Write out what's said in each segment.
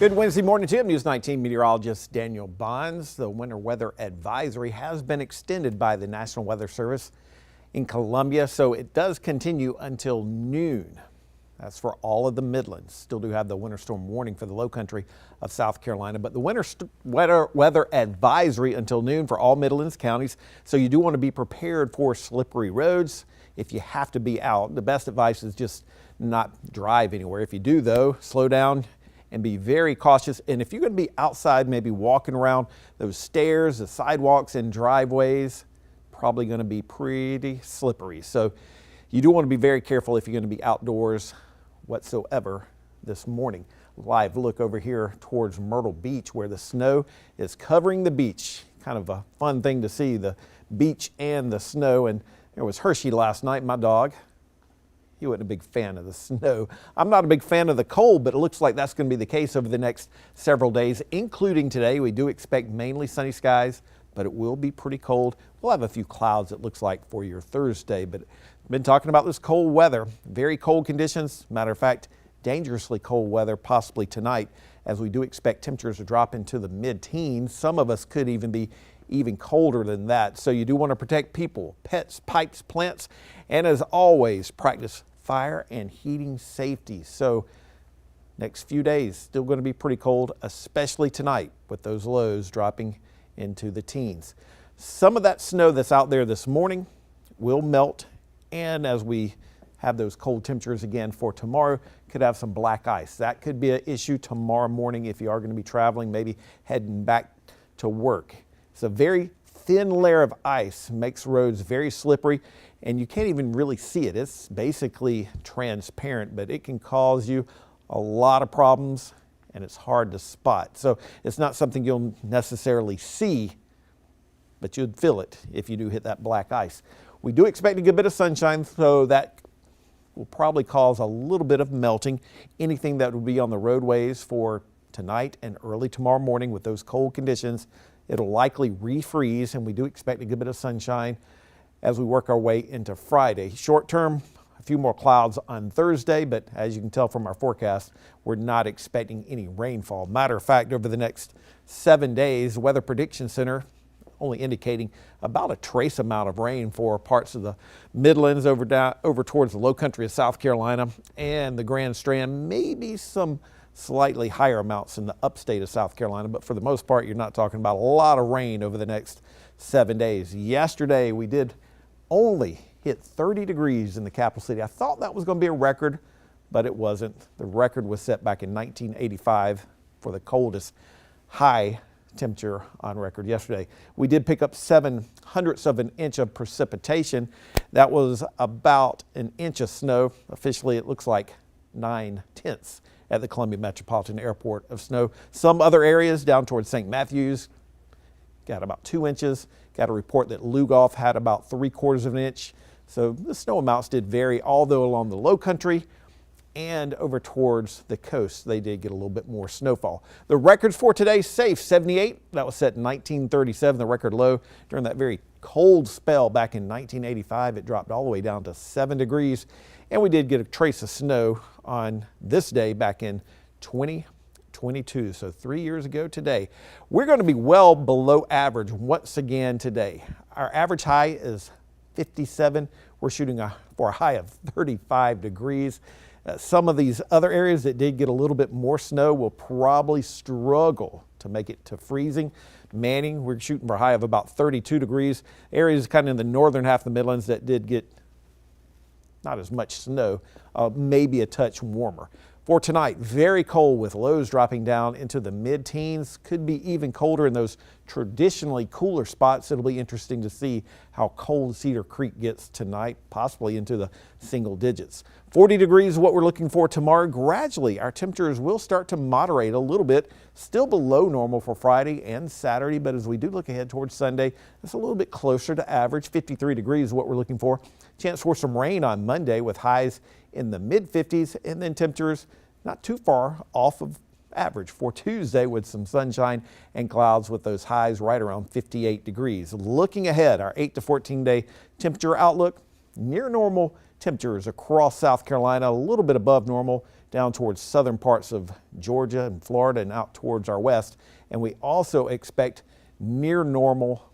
Good Wednesday morning to you. News 19 meteorologist Daniel Bonds. The winter weather advisory has been extended by the National Weather Service in Columbia, so it does continue until noon. That's for all of the Midlands. Still do have the winter storm warning for the low country of South Carolina, but the winter weather advisory until noon for all Midlands counties. So you do want to be prepared for slippery roads. If you have to be out, the best advice is just not drive anywhere. If you do, though, slow down and be very cautious. And if you're going to be outside, maybe walking around those stairs, the sidewalks and driveways, probably going to be pretty slippery. So you do want to be very careful if you're going to be outdoors whatsoever this morning. Live look over here towards Myrtle Beach where the snow is covering the beach. Kind of a fun thing to see, the beach and the snow. And there was Hershey last night, my dog. He wasn't a big fan of the snow. I'm not a big fan of the cold, but it looks like that's going to be the case over the next several days, including today. We do expect mainly sunny skies, but it will be pretty cold. We'll have a few clouds, it looks like, for your Thursday, but been talking about this cold weather, very cold conditions. Matter of fact, dangerously cold weather possibly tonight, as we do expect temperatures to drop into the mid-teens. Some of us could even be even colder than that. So you do want to protect people, pets, pipes, plants, and as always, practice fire and heating safety. So next few days still going to be pretty cold, especially tonight with those lows dropping into the teens. Some of that snow that's out there this morning will melt, and as we have those cold temperatures again for tomorrow, could have some black ice. That could be an issue tomorrow morning if you are going to be traveling, maybe heading back to work. It's a very thin layer of ice, makes roads very slippery, and you can't even really see it. It's basically transparent, but it can cause you a lot of problems and it's hard to spot. So it's not something you'll necessarily see, but you'd feel it if you do hit that black ice. We do expect a good bit of sunshine, so that will probably cause a little bit of melting. Anything that would be on the roadways for tonight and early tomorrow morning with those cold conditions, it'll likely refreeze, and we do expect a good bit of sunshine as we work our way into Friday. Short term, a few more clouds on Thursday, but as you can tell from our forecast, we're not expecting any rainfall. Matter of fact, over the next 7 days, the Weather Prediction Center only indicating about a trace amount of rain for parts of the Midlands over towards the low country of South Carolina and the Grand Strand, maybe some slightly higher amounts in the upstate of South Carolina, but for the most part, you're not talking about a lot of rain over the next 7 days. Yesterday, we did only hit 30 degrees in the capital city. I thought that was going to be a record, but it wasn't. The record was set back in 1985 for the coldest high temperature on record yesterday. We did pick up 0.07 of an inch of precipitation. That was about an inch of snow. Officially, it looks like 0.9 at the Columbia Metropolitan Airport of snow. Some other areas down towards St. Matthews got about 2 inches. Got a report that Lugoff had about 3/4 of an inch. So the snow amounts did vary, although along the low country and over towards the coast, they did get a little bit more snowfall. The records for today, safe 78. That was set in 1937, the record low. During that very cold spell back in 1985, it dropped all the way down to 7 degrees. And we did get a trace of snow on this day back in 2022, so 3 years ago today. We're going to be well below average once again today. Our average high is 57. We're shooting for a high of 35 degrees. Some of these other areas that did get a little bit more snow will probably struggle to make it to freezing. Manning, we're shooting for a high of about 32 degrees. Areas kind of in the northern half of the Midlands that did get not as much snow, maybe a touch warmer. For tonight, very cold with lows dropping down into the mid-teens. Could be even colder in those traditionally cooler spots. It'll be interesting to see how cold Cedar Creek gets tonight, possibly into the single digits. 40 degrees is what we're looking for tomorrow. Gradually, our temperatures will start to moderate a little bit. Still below normal for Friday and Saturday, but as we do look ahead towards Sunday, it's a little bit closer to average. 53 degrees is what we're looking for. Chance for some rain on Monday with highs in the mid-50s, and then temperatures not too far off of average for Tuesday with some sunshine and clouds with those highs right around 58 degrees. Looking ahead, our 8 to 14 day temperature outlook, near normal temperatures across South Carolina, a little bit above normal down towards southern parts of Georgia and Florida and out towards our west. And we also expect near normal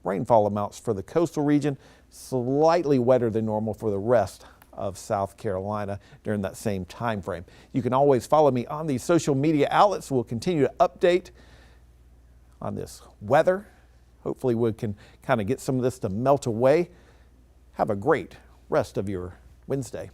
rainfall amounts for the coastal region, slightly wetter than normal for the rest of South Carolina during that same time frame. You can always follow me on these social media outlets. We'll continue to update on this weather. Hopefully we can kind of get some of this to melt away. Have a great rest of your Wednesday.